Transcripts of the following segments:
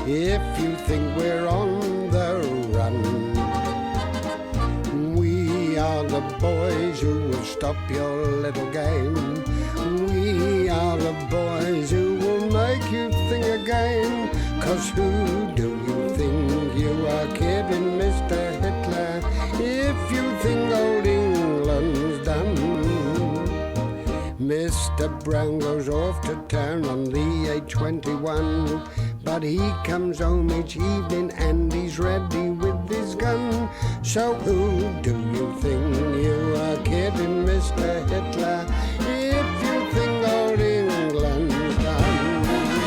if you think we're on the run. We are the boys who will stop your little game. We are the boys who will make you think again. 'Cause who do you think you are kidding, Mr. Hitler, if you think old England's done? Mr. Brown goes off to town on the A21, but he comes home each evening and he's ready with his gun. So who do you think you are kidding, Mr. Hitler, if you think old England's done?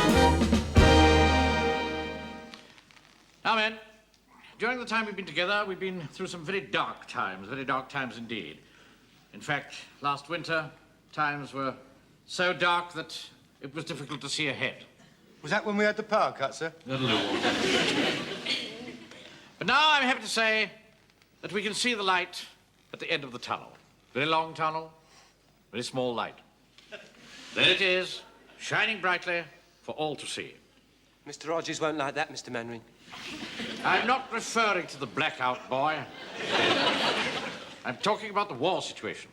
Now, men, during the time we've been together, we've been through some very dark times indeed. In fact, last winter, times were so dark that it was difficult to see ahead. Was that when we had the power cut, sir? That'll do. But now I'm happy to say that we can see the light at the end of the tunnel. Very long tunnel, very small light. There it is, shining brightly for all to see. Mr. Rogers won't like that, Mr. Mainwaring. I'm not referring to the blackout, boy. I'm talking about the war situation.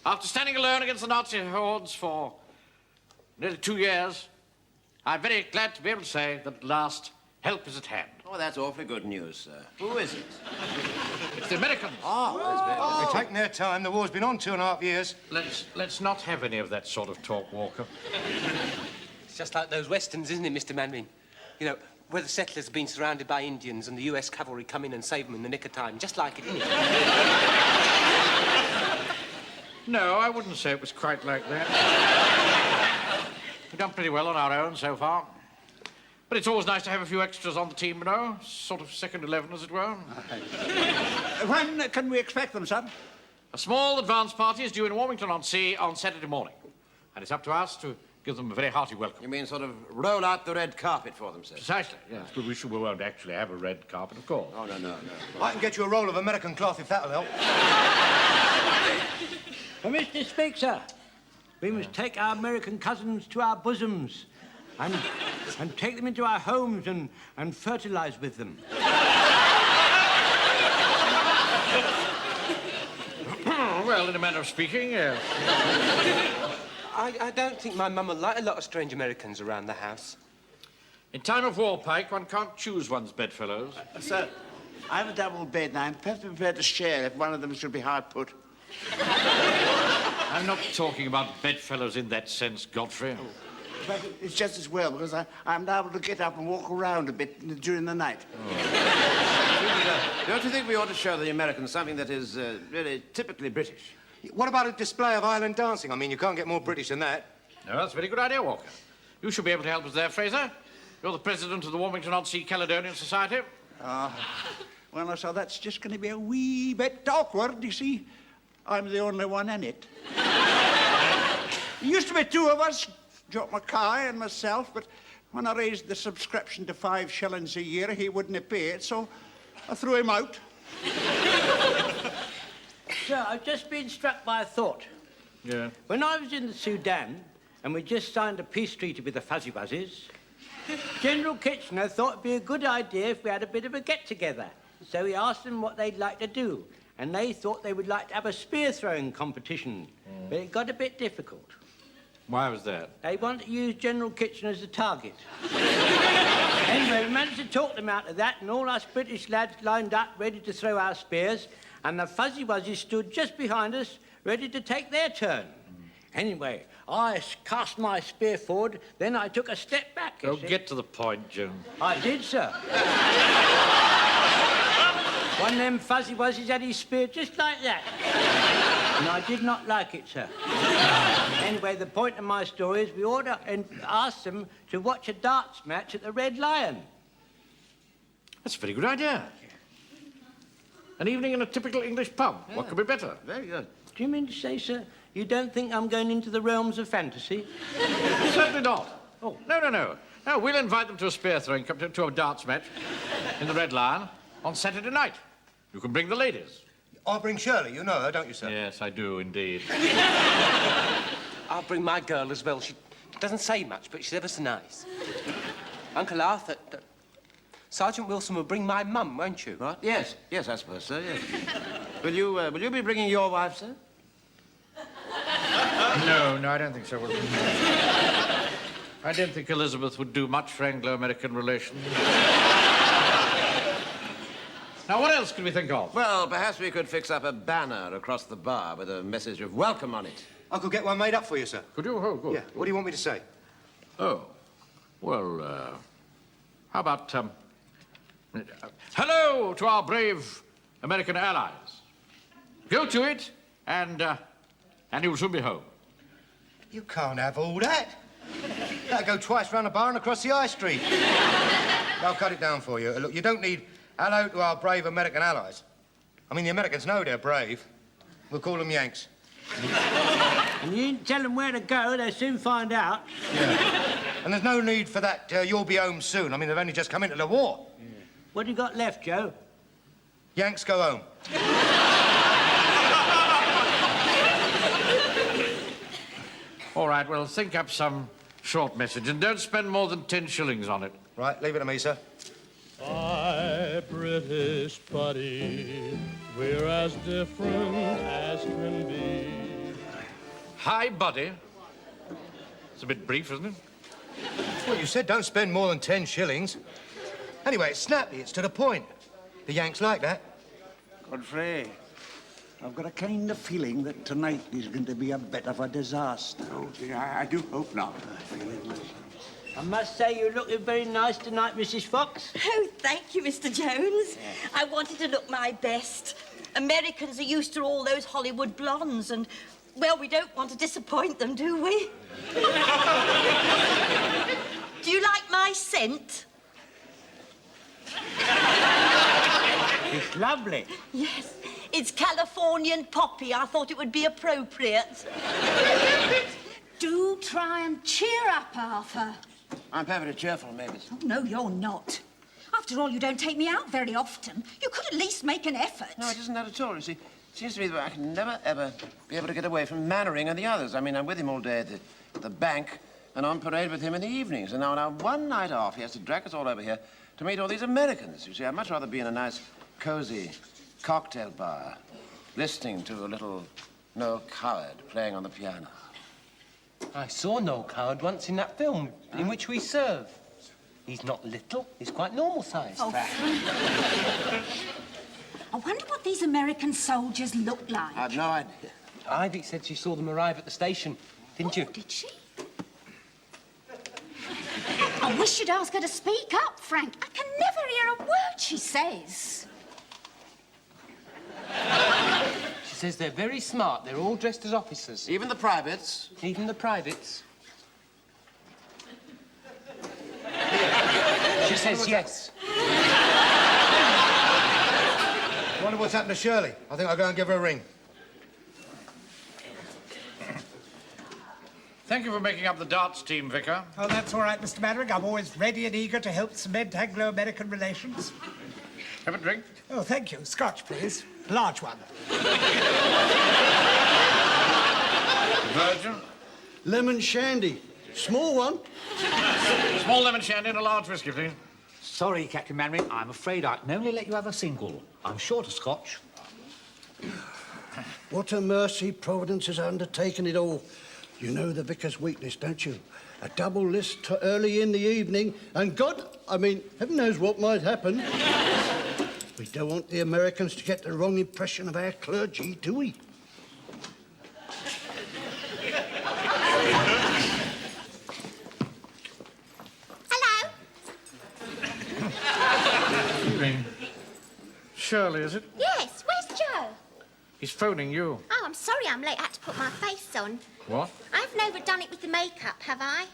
After standing alone against the Nazi hordes for nearly 2 years, I'm very glad to be able to say that at last help is at hand. Oh, that's awfully good news, sir. Who is it? It's the Americans. They're taking their time. The war's been on 2.5 years. Let's not have any of that sort of talk, Walker. It's just like those westerns, isn't it, Mr. Mainwaring? You know, where the settlers have been surrounded by Indians and the US cavalry come in and save them in the nick of time. Just like it, isn't it? No, I wouldn't say it was quite like that. We've done pretty well on our own so far. But it's always nice to have a few extras on the team, you know. Sort of second 11, as it were. When can we expect them, son? A small advance party is due in Warmington-on-Sea on Saturday morning. And it's up to us to give them a very hearty welcome. You mean sort of roll out the red carpet for them, sir? Precisely, yes. But we won't actually have a red carpet, of course. Oh, no. I can get you a roll of American cloth if that'll help. Mr. Speak, sir. We must take our American cousins to our bosoms and take them into our homes and fertilise with them. Well, in a manner of speaking, yes. I don't think my mum will like a lot of strange Americans around the house. In time of war, Pike, one can't choose one's bedfellows. Sir, I have a double bed and I'm perfectly prepared to share if one of them should be hard put. I'm not talking about bedfellows in that sense, Godfrey. But it's just as well because I'm able to get up and walk around a bit during the night. Don't you think we ought to show the Americans something that is really typically British? What about a display of island dancing? I mean, you can't get more British than that. No, that's a very good idea, Walker. You should be able to help us there, Frazer. You're the president of the Warmington-on-Sea Caledonian Society. Well, sir, that's just going to be a wee bit awkward, you see. I'm the only one in it. There used to be two of us, Joe Mackay and myself, but when I raised the subscription to 5 shillings a year, he wouldn't pay it, so I threw him out. Sir, I've just been struck by a thought. Yeah. When I was in the Sudan, and we just signed a peace treaty with the Fuzzy Wuzzies, General Kitchener thought it'd be a good idea if we had a bit of a get-together. So he asked them what they'd like to do, and they thought they would like to have a spear-throwing competition. But it got a bit difficult. Why was that? They wanted to use General Kitchener as a target. Anyway, we managed to talk them out of that, and all us British lads lined up, ready to throw our spears, and the Fuzzy Wuzzies stood just behind us, ready to take their turn. Anyway, I cast my spear forward, then I took a step back. Oh, get to the point, Jim. I did, sir. One of them Fuzzy Wuzzies had his spear just like that. And I did not like it, sir. Anyway, the point of my story is we ought to ask them to watch a darts match at the Red Lion. That's a very good idea. An evening in a typical English pub. Yeah. What could be better? Very good. Do you mean to say, sir, you don't think I'm going into the realms of fantasy? Certainly not. Oh, no. No, we'll invite them to a spear throwing, to a darts match in the Red Lion on Saturday night. You can bring the ladies. I'll bring Shirley. You know her, don't you, sir? Yes, I do, indeed. I'll bring my girl as well. She doesn't say much, but she's ever so nice. Uncle Arthur, Sergeant Wilson will bring my mum, won't you? What? Yes, I suppose so, yes. Will you be bringing your wife, sir? No, I don't think so. I don't think Elizabeth would do much for Anglo-American relations. Now, what else could we think of? Well, perhaps we could fix up a banner across the bar with a message of welcome on it. I could get one made up for you, sir. Could you? Oh, good. Yeah. What do you want me to say? Oh, well, how about, hello to our brave American allies. Go to it, and you'll soon be home. You can't have all that. That'll go twice round the bar and across the high street. I'll cut it down for you. Look, you don't need hello to our brave American allies. I mean, the Americans know they're brave. We'll call them Yanks. And you didn't tell them where to go, they'll soon find out. Yeah. And there's no need for that, you'll be home soon. I mean, they've only just come into the war. Yeah. What have you got left, Joe? Yanks go home. All right, well, think up some short message and don't spend more than 10 shillings on it. Right, leave it to me, sir. Hi, British buddy, we're as different as can be. Hi, buddy. It's a bit brief, isn't it? Well, you said don't spend more than 10 shillings. Anyway, it's snappy, it's to the point. The Yanks like that. Godfrey, I've got a kind of feeling that tonight is going to be a bit of a disaster. Oh, dear, I do hope not. I must say you're looking very nice tonight, Mrs. Fox. Oh, thank you, Mr. Jones. I wanted to look my best. Americans are used to all those Hollywood blondes and, well, we don't want to disappoint them, do we? Do you like my scent? It's lovely. Yes, it's Californian poppy. I thought it would be appropriate. Do try and cheer up, Arthur. I'm perfectly cheerful, Mavis. Oh, no, you're not. After all, you don't take me out very often. You could at least make an effort. No, it isn't that at all. You see, it seems to me that I can never, ever be able to get away from Mainwaring and the others. I mean, I'm with him all day at the bank and on parade with him in the evenings. And now one night off, he has to drag us all over here to meet all these Americans. You see, I'd much rather be in a nice, cosy cocktail bar, listening to a little Noel Coward playing on the piano. I saw Noel Coward once in that film in which we serve. He's not little, he's quite normal sized. Oh, I wonder what these American soldiers look like. I've no idea. Ivy said she saw them arrive at the station, didn't you? Did she? I wish you'd ask her to speak up, Frank. I can never hear a word she says. She says they're very smart. They're all dressed as officers. Even the privates? Even the privates. She says yes. I wonder what's happened to Shirley. I think I'll go and give her a ring. Thank you for making up the darts team, Vicar. Oh, that's all right, Mr. Mainwaring. I'm always ready and eager to help cement Anglo-American relations. Have a drink. Oh, thank you. Scotch, please. A large one. Virgin. Lemon shandy. Small one. Small lemon shandy and a large whiskey, please. Sorry, Captain Mainwaring. I'm afraid I can only let you have a single. I'm short of Scotch. What a mercy Providence has undertaken it all. You know the vicar's weakness, don't you? A double list early in the evening, and heaven knows what might happen. We don't want the Americans to get the wrong impression of our clergy, do we? Hello? Shirley, is it? Yes, where's Joe? He's phoning you. Oh, I'm sorry I'm late. I had to put my face on. What? I haven't overdone it with the makeup, have I?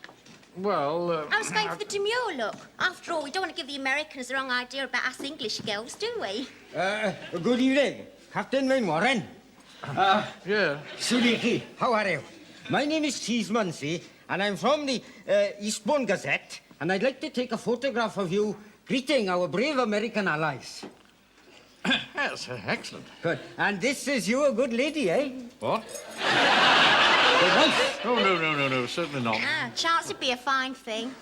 Well, I was going for the demure look. After all, we don't want to give the Americans the wrong idea about us English girls, do we? Good evening, Captain Mainwaring. Yeah. Suliki, how are you? My name is Cheese Munsey, and I'm from the Eastbourne Gazette, and I'd like to take a photograph of you greeting our brave American allies. Yes, excellent. Good. And this is you, a good lady, eh? What? Oh, no, certainly not. Ah, chance would be a fine thing.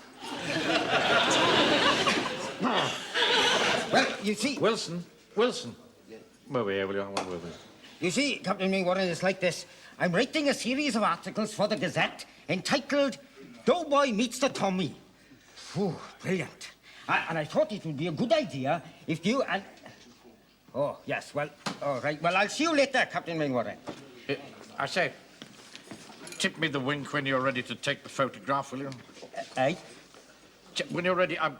Well, you see... Wilson. Where we here, will you? One with me. You see, Captain Mainwaring, it's like this. I'm writing a series of articles for the Gazette entitled Doughboy Meets the Tommy. Phew, brilliant. And I thought it would be a good idea if you and... Oh, yes, well, all right. Well, I'll see you later, Captain Mainwaring. I say, tip me the wink when you're ready to take the photograph, will you? Aye? When you're ready, I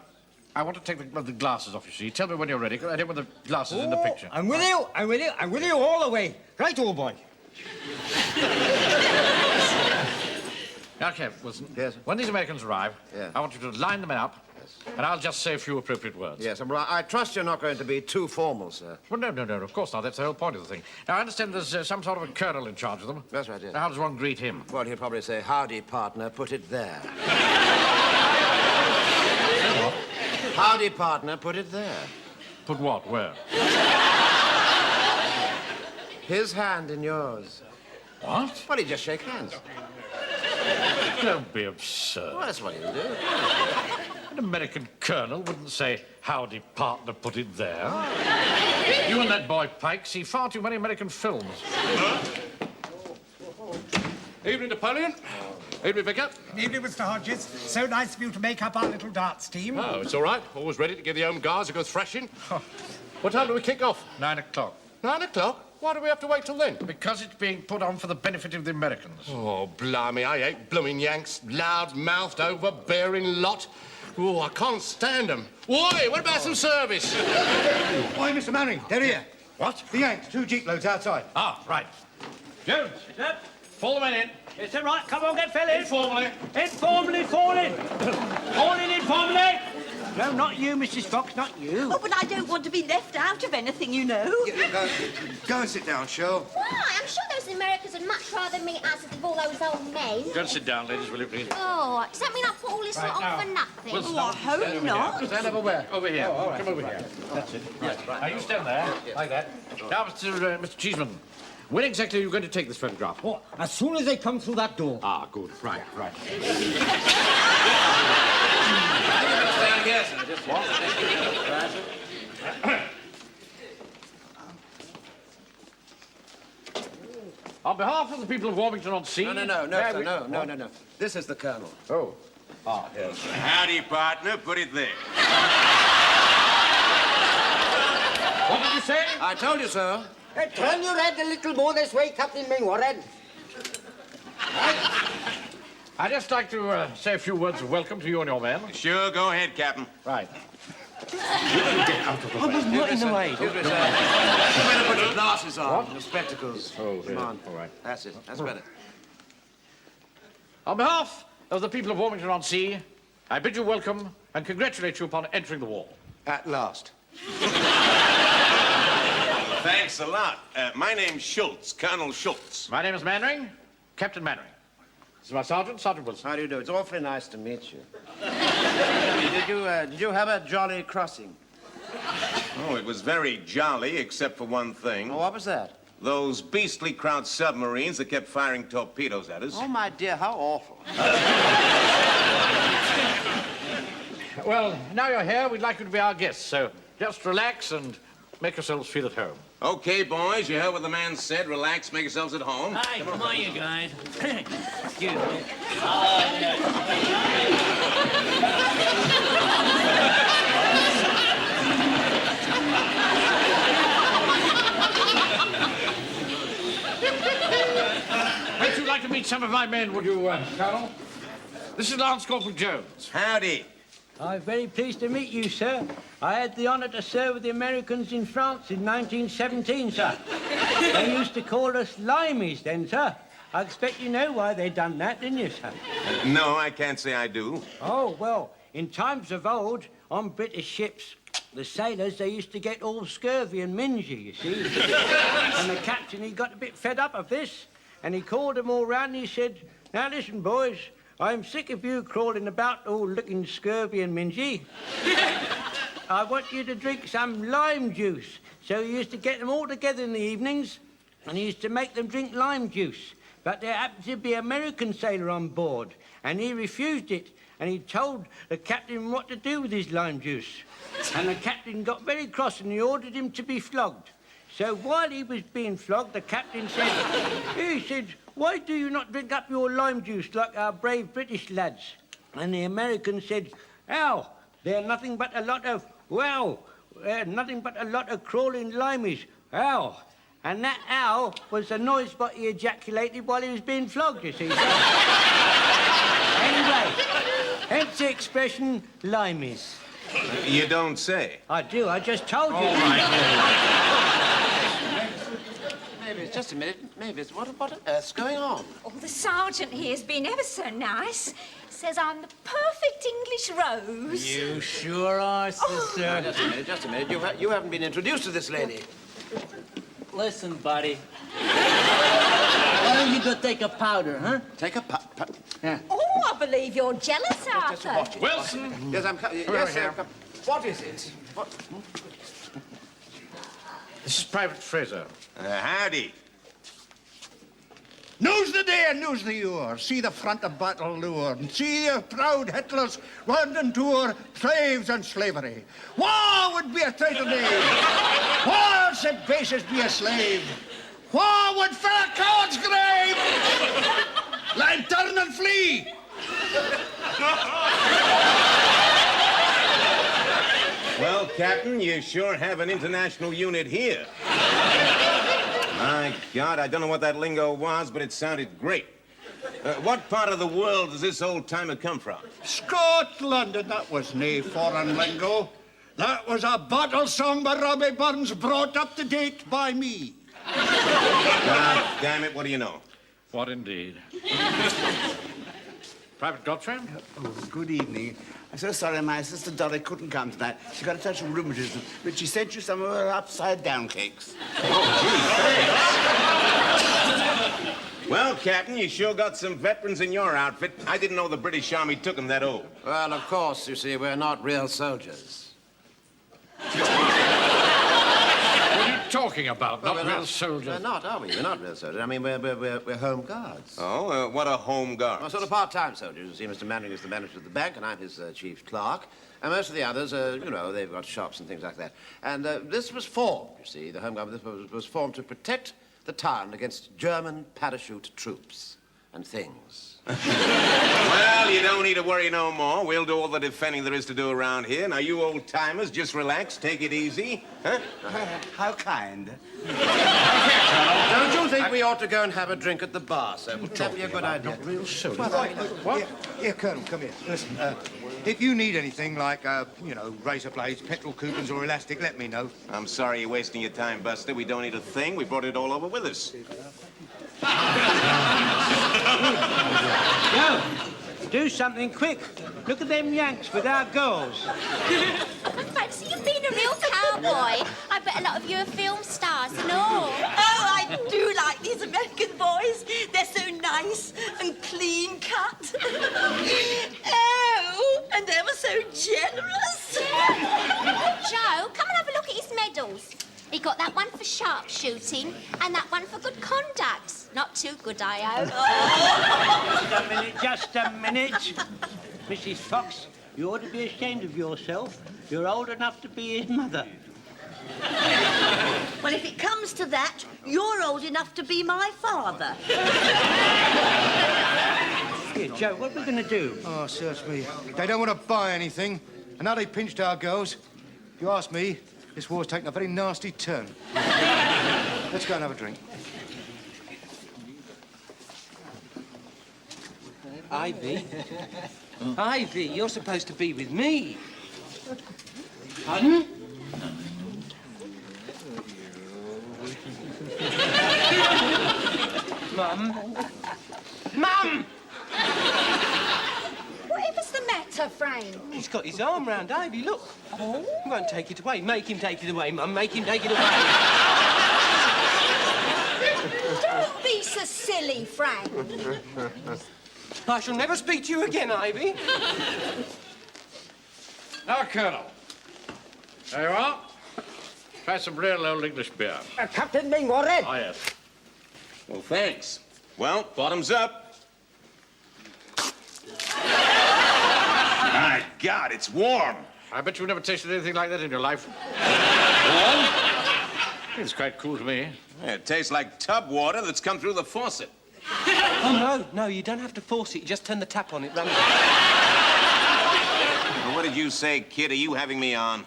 want to take the glasses off, you see. Tell me when you're ready. I don't want the glasses in the picture. I'm with you all the way. Right, old boy. Okay, Wilson. Yes. When these Americans arrive, Yeah. I want you to line them up, and I'll just say a few appropriate words. Yes, well, I trust you're not going to be too formal, sir. Well, no, of course not. That's the whole point of the thing. Now, I understand there's some sort of a colonel in charge of them. That's right, yes. Now, how does one greet him? Well, he'll probably say, howdy, partner, put it there. Howdy, partner, put it there. Put what? Where? His hand in yours. What? Well, he'd just shake hands. Don't be absurd. Well, that's what he'll do. An American colonel wouldn't say, howdy, partner, put it there. You and that boy Pike see far too many American films. Evening, Napoleon. Evening, Vicar. Evening, Mr. Hodges. So nice of you to make up our little darts team. Oh, it's all right. Always ready to give the home guards a go thrashing. What time do we kick off? 9 o'clock. 9 o'clock? Why do we have to wait till then? Because it's being put on for the benefit of the Americans. Oh, blimey, I hate blooming Yanks. Loud-mouthed, overbearing lot. Oh, I can't stand them. Oi, what about some service? Oi, Mr. Mainwaring, they're here. What? The Yanks, 2 jeep loads outside. Ah, right. Jones. Yes, sir. Fall the men in. Yes, sir, right. Come on, get fell in. Informally. Informally, fall in. Fall in informally. No, not you, Mrs. Fox, not you. Oh, but I don't want to be left out of anything, you know. Go and sit down, Shirl. Why? I'm sure those Americans would much rather meet us than all those old men. Go and sit down, ladies, will you please? Oh, does that mean I put all this lot on for nothing? Wilson, Oh, I hope not. Stand over where? Over here. Come over here. That's it. Right. Now, you stand there, like that. Now, Mr. Cheeseman, when exactly are you going to take this photograph? Oh, as soon as they come through that door. Ah, good. Right. Stand here, sir. Just what? On behalf of the people of Warmington-on-Sea... No. This is the Colonel. Oh. Ah, yes. Howdy, partner. Put it there. What did you say? I told you so. Turn your head a little more this way, Captain Mainwaring. I'd just like to say a few words of welcome to you and your men. Sure, go ahead, Captain. Right. I was not in the way. Excuse me, sir. You better put your glasses on. What? Your spectacles. Oh, Come on. All right. That's it. That's better. On behalf of the people of Warmington-on-Sea, I bid you welcome and congratulate you upon entering the war. At last. Thanks a lot. My name's Schultz, Colonel Schultz. My name is Mainwaring, Captain Mainwaring. This is my sergeant, Sergeant Wilson. How do you do? It's awfully nice to meet you. Did you have a jolly crossing? Oh, it was very jolly, except for one thing. Oh, what was that? Those beastly Croft submarines that kept firing torpedoes at us. Oh, my dear, how awful. Well, now you're here, we'd like you to be our guests, so just relax and make yourselves feel at home. Okay, boys, you heard what the man said. Relax, make yourselves at home. Hi, come on, you guys. Excuse me. Would you like to meet some of my men, would you, Colonel? This is Lance Corporal Jones. Howdy. I'm very pleased to meet you, sir. I had the honour to serve with the Americans in France in 1917, sir. They used to call us limeys then, sir. I expect you know why they done that, didn't you, sir? No, I can't say I do. Oh, well, in times of old, on British ships, the sailors, they used to get all scurvy and mingy, you see. And the captain, he got a bit fed up of this, and he called them all round and he said, now listen, boys, I'm sick of you crawling about all looking scurvy and mingy. I want you to drink some lime juice. So he used to get them all together in the evenings, and he used to make them drink lime juice. but there happened to be an American sailor on board, and he refused it, and he told the captain what to do with his lime juice. And the captain got very cross, and he ordered him to be flogged. So while he was being flogged, the captain said, "Why do you not drink up your lime juice like our brave British lads?" And the American said, "Ow, they're nothing but a lot of, nothing but a lot of crawling limeys. Ow." And that ow was the noise what he ejaculated while he was being flogged, you see. Anyway, hence the expression limeys. You don't say. I do, I just told you. Maybe it's just a minute. Maybe it's... What on earth's going on? Oh, the sergeant here's been ever so nice. Says I'm the perfect English rose. You sure are, sister. Now, just a minute. You haven't been introduced to this lady. Listen, buddy. Why don't you go take a powder, huh? Take a powder? Yeah. Oh, I believe you're jealous, Arthur. Wilson! Yes, I'm coming. Yes, sir. What is it? What? This is Private Frazer. Howdy. News the day and news the hour. See the front of battle lure, and see the proud Hitlers round and tour slaves and slavery. War would be a traitor name. War said basis be a slave. War would fill a coward's grave. Lie, turn and flee. Well, Captain, you sure have an international unit here. My God, I don't know what that lingo was, but it sounded great. What part of the world does this old-timer come from? Scotland, and that was nae foreign lingo. That was a battle song by Robbie Burns, brought up to date by me. God damn it, what do you know? What indeed? Private Godfrey? Oh, good evening. I'm so sorry my sister Dolly couldn't come tonight. She got a touch of rheumatism, but she sent you some of her upside-down cakes. Oh, gee, thanks. Well, Captain, you sure got some veterans in your outfit. I didn't know the British Army took them that old. Well, of course, you see, we're not real soldiers. What are you talking about? Well, not real soldiers? We're not, are we? We're not real soldiers. I mean, we're home guards. Oh, what are home guards? Well, sort of part-time soldiers. You see, Mr. Mainwaring is the manager of the bank, and I'm his chief clerk. And most of the others, you know, they've got shops and things like that. And this was formed, you see, the home guard, this was formed to protect the town against German parachute troops and things. Well, you don't need to worry no more. We'll do all the defending there is to do around here. Now, you old-timers, just relax, take it easy, huh? How kind. Don't you think we ought to go and have a drink at the bar, sir? Would that be a good idea? Not real soldiers. What? Here, Colonel, come here. Listen, if you need anything like, you know, razor blades, petrol coupons, or elastic, let me know. I'm sorry you're wasting your time, Buster. We don't need a thing. We brought it all over with us. Go! Do something quick. Look at them Yanks with our girls. I fancy you've been a real cowboy. I bet a lot of you are film stars and all. Oh, I do like these American boys. They're so nice and clean cut. Oh, and ever so generous. Joe, come and have a look at his medals. He got that one for sharpshooting and that one for good conduct. Not too good, I hope. Just a minute. Mrs. Fox, you ought to be ashamed of yourself. You're old enough to be his mother. Well, if it comes to that, you're old enough to be my father. Here, Joe, what are we going to do? Oh, search me. They don't want to buy anything, and now they pinched our girls. If you ask me, this war's taken a very nasty turn. Let's go and have a drink. Ivy? Ivy, you're supposed to be with me. Pardon? Mum? Mum! Whatever's the matter, Frank? He's got his arm round Ivy, look. Oh? He won't take it away. Make him take it away, Mum. Make him take it away. Don't be so silly, Frank. I shall never speak to you again, Ivy. Now, Colonel. There you are. Try some real old English beer. Captain Mainwaring. Oh, yes. Well, thanks. Well, bottoms up. My God, it's warm. I bet you've never tasted anything like that in your life. Warm? It's quite cool to me. Yeah, it tastes like tub water that's come through the faucet. Oh, no, you don't have to force it. You just turn the tap on, it runs. Well, what did you say, kid? Are you having me on?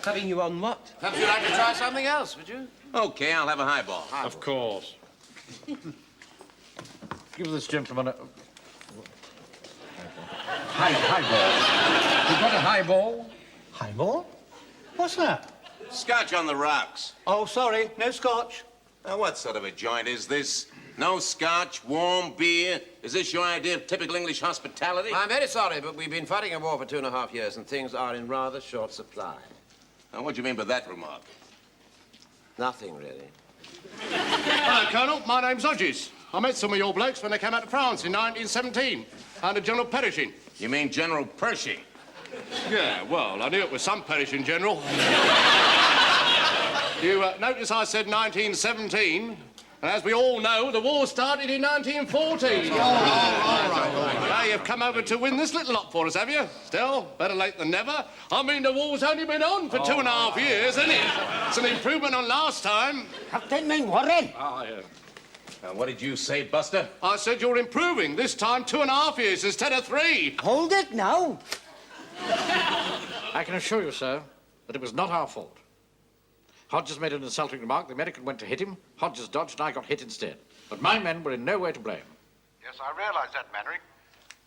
Having you on what? Perhaps you'd like to try something else, would you? Okay, I'll have a highball. Of course. Give this gentleman a... Highball. You got a highball? Highball? What's that? Scotch on the rocks. Oh, sorry, no scotch. Now, what sort of a joint is this? No scotch, warm beer? Is this your idea of typical English hospitality? I'm very sorry, but we've been fighting a war for 2.5 years, and things are in rather short supply. Now, what do you mean by that remark? Nothing, really. Hello, Colonel. My name's Hodges. I met some of your blokes when they came out to France in 1917 under General Pershing. You mean General Pershing? Yeah, well, I knew it was some Pershing general. You notice I said 1917, and as we all know, the war started in 1914. All right. Now you've come over to win this little lot for us, have you? Still, better late than never. I mean, the war's only been on for 2.5 years, isn't it? It's an improvement on last time. Captain Mainwaring. Ah, yeah. Now, what did you say, Buster? I said you're improving. This time 2.5 years instead of 3. Hold it now. I can assure you, sir, that it was not our fault. Hodges made an insulting remark. The American went to hit him. Hodges dodged, and I got hit instead. But my men were in no way to blame. Yes, I realize that, Mainwaring.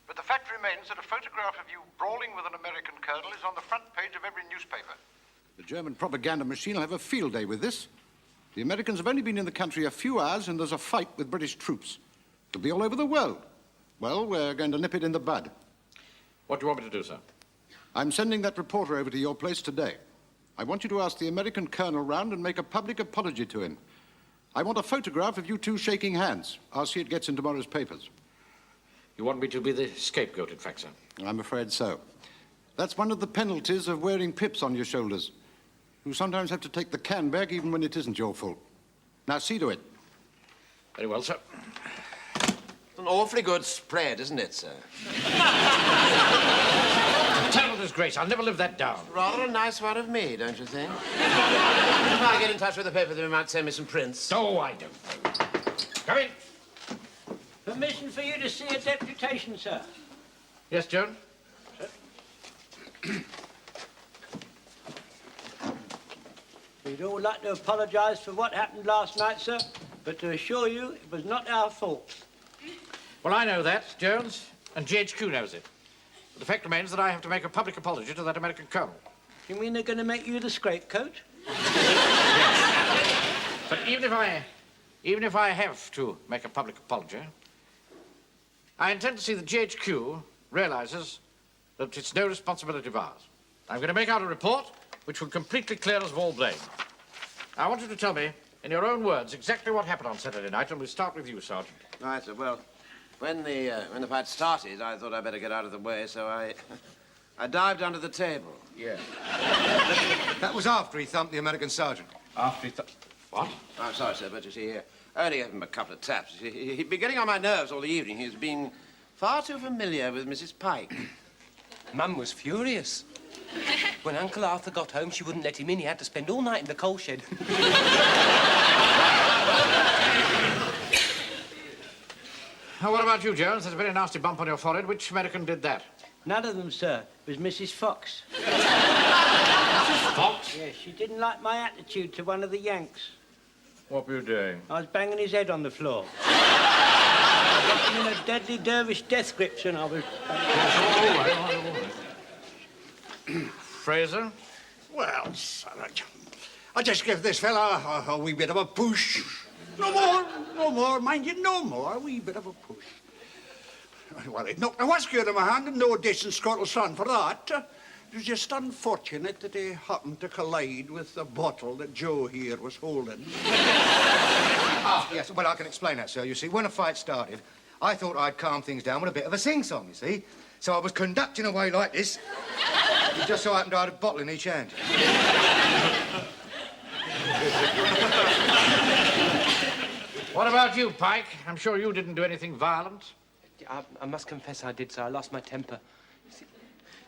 But the fact remains that a photograph of you brawling with an American colonel is on the front page of every newspaper. The German propaganda machine will have a field day with this. The Americans have only been in the country a few hours, and there's a fight with British troops. It'll be all over the world. Well, we're going to nip it in the bud. What do you want me to do, sir? I'm sending that reporter over to your place today. I want you to ask the American colonel round and make a public apology to him. I want a photograph of you two shaking hands. I'll see it gets in tomorrow's papers. You want me to be the scapegoat, in fact, sir? I'm afraid so. That's one of the penalties of wearing pips on your shoulders. You sometimes have to take the can back even when it isn't your fault. Now, see to it. Very well, sir. It's an awfully good spread, isn't it, sir? Terrible disgrace. I'll never live that down. Rather a nice one of me, don't you think? If I get in touch with the paper, they might send me some prints. Oh, I don't. Come in. Permission for you to see a deputation, sir. Yes, Joan? We'd all like to apologise for what happened last night, sir, but to assure you it was not our fault. Well, I know that, Jones, and GHQ knows it. But the fact remains that I have to make a public apology to that American colonel. You mean they're going to make you the scapegoat? Yes. But even if I have to make a public apology, I intend to see that GHQ realizes that it's no responsibility of ours. I'm going to make out a report which will completely clear us of all blame. I want you to tell me, in your own words, exactly what happened on Saturday night, and we'll start with you, Sergeant. Right, sir. Well, when the fight started, I thought I'd better get out of the way, so I dived under the table. Yeah. That was after he thumped the American sergeant. After he What? I'm sorry, sir, but you see, I only gave him a couple of taps. He'd been getting on my nerves all the evening. He's been far too familiar with Mrs. Pike. Mum was furious. When Uncle Arthur got home, she wouldn't let him in. He had to spend all night in the coal shed. Now, what about you, Jones? There's a very nasty bump on your forehead. Which American did that? None of them, sir. It was Mrs. Fox. Mrs. Fox? Yes, she didn't like my attitude to one of the Yanks. What were you doing? I was banging his head on the floor. I got him in a deadly dervish death grips and I was... All right. Frazer? Well, Sergeant, I just give this fella a wee bit of a push. No more, mind you, no more. A wee bit of a push. Well, it knocked a whiskey out of my hand and no decent Scottish son for that. It was just unfortunate that he happened to collide with the bottle that Joe here was holding. Yes, well, I can explain that, sir. You see, when a fight started, I thought I'd calm things down with a bit of a sing-song, you see. So I was conducting away like this. It just so happened I had a bottle in each hand. What about you, Pike? I'm sure you didn't do anything violent. I must confess I did, sir. I lost my temper. See,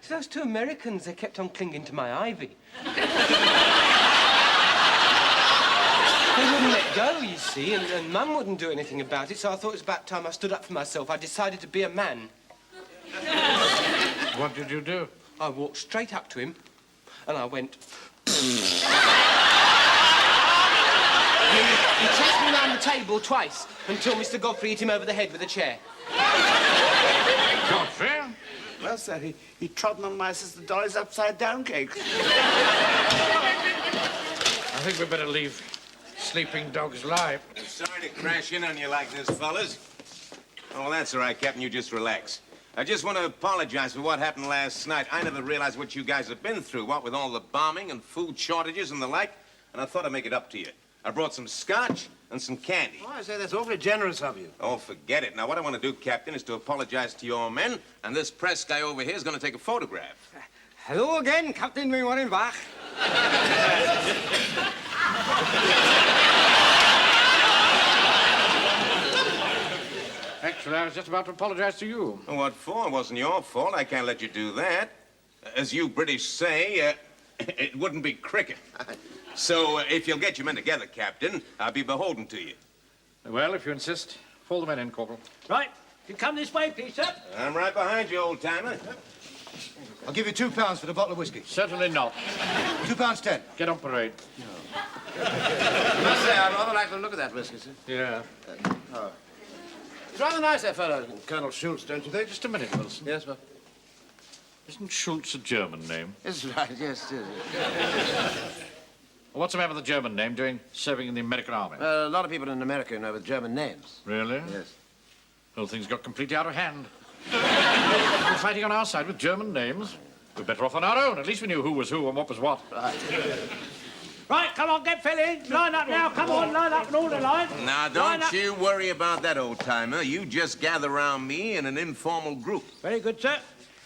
those two Americans, they kept on clinging to my ivy. They wouldn't let go, you see, and Mum wouldn't do anything about it, so I thought it was about time I stood up for myself. I decided to be a man. What did you do? I walked straight up to him, and I went... He chased me round the table twice until Mr. Godfrey hit him over the head with a chair. Godfrey? Well, sir, he trodden on my sister Dolly's upside-down cake. I think we'd better leave sleeping dogs lie. Sorry to crash in on you like this, fellas. Oh, that's all right, Captain. You just relax. I just want to apologize for what happened last night. I never realized what you guys have been through, what with all the bombing and food shortages and the like, and I thought I'd make it up to you. I brought some scotch and some candy. Oh, I say, that's awfully generous of you. Oh, forget it. Now, what I want to do, Captain, is to apologize to your men, and this press guy over here is going to take a photograph. Hello again, Captain Mainwaring back. Actually, I was just about to apologize to you. What for? It wasn't your fault. I can't let you do that. As you British say, it wouldn't be cricket. So, if you'll get your men together, Captain, I'll be beholden to you. Well, if you insist, fall the men in, Corporal. Right. You come this way, please, sir. I'm right behind you, old-timer. I'll give you £2 for the bottle of whiskey. Certainly not. £2.10. Get on parade. I must say, I'd rather like to look at that whiskey, sir. Yeah. Oh. It's rather nice, that fellow, Colonel Schultz, don't you think? Just a minute, Wilson. Yes, sir. Isn't Schultz a German name? Yes, right, yes, it is. What's the man with the German name doing serving in the American army? A lot of people in America know with German names. Really? Yes. Well, things got completely out of hand. We're fighting on our side with German names. We're better off on our own. At least we knew who was who and what was what. Right, come on, get fell in. Line up now, come on, line up in all the lines. Now, don't you worry about that, old-timer. You just gather around me in an informal group. Very good, sir.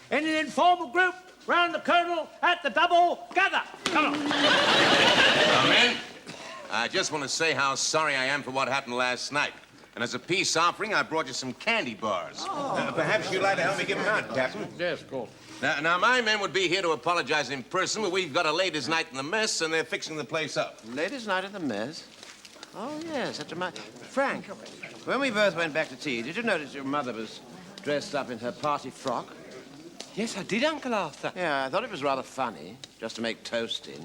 In an informal group, round the Colonel at the double gather. Come on. Now, men, I just want to say how sorry I am for what happened last night. And as a peace offering, I brought you some candy bars. Perhaps you'd like to help me give them out, Captain. Yes, of course. Now, my men would be here to apologize in person, but we've got a ladies' night in the mess, and they're fixing the place up. Ladies' night at the mess? Oh, yes, that's a Frank, when we both went back to tea, did you notice your mother was dressed up in her party frock? Yes, I did, Uncle Arthur. Yeah, I thought it was rather funny, just to make toast in.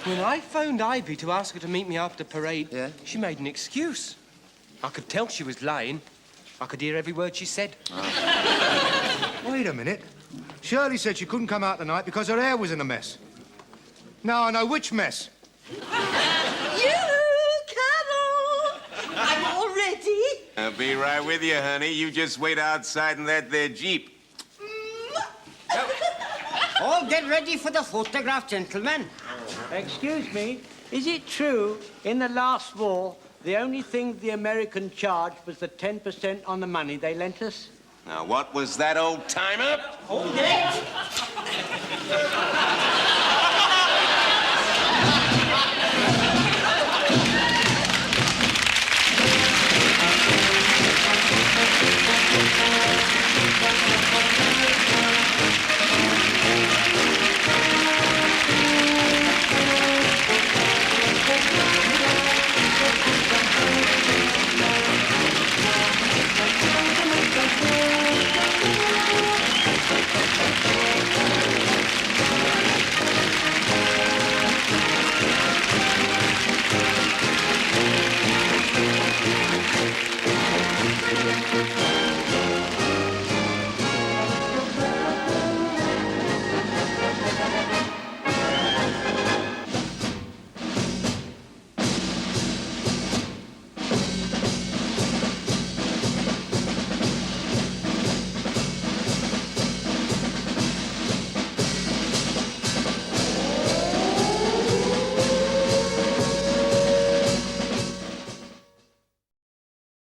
When I phoned Ivy to ask her to meet me after parade, yeah? She made an excuse. I could tell she was lying. I could hear every word she said. Wait a minute. Shirley said she couldn't come out tonight because her hair was in a mess. Now I know which mess. You, Carol! I'm all ready. I'll be right with you, honey. You just wait outside in that there Jeep. All get ready for the photograph, gentlemen. Excuse me, is it true in the last war the only thing the American charged was the 10% on the money they lent us? Now, what was that, old-timer? Hold it!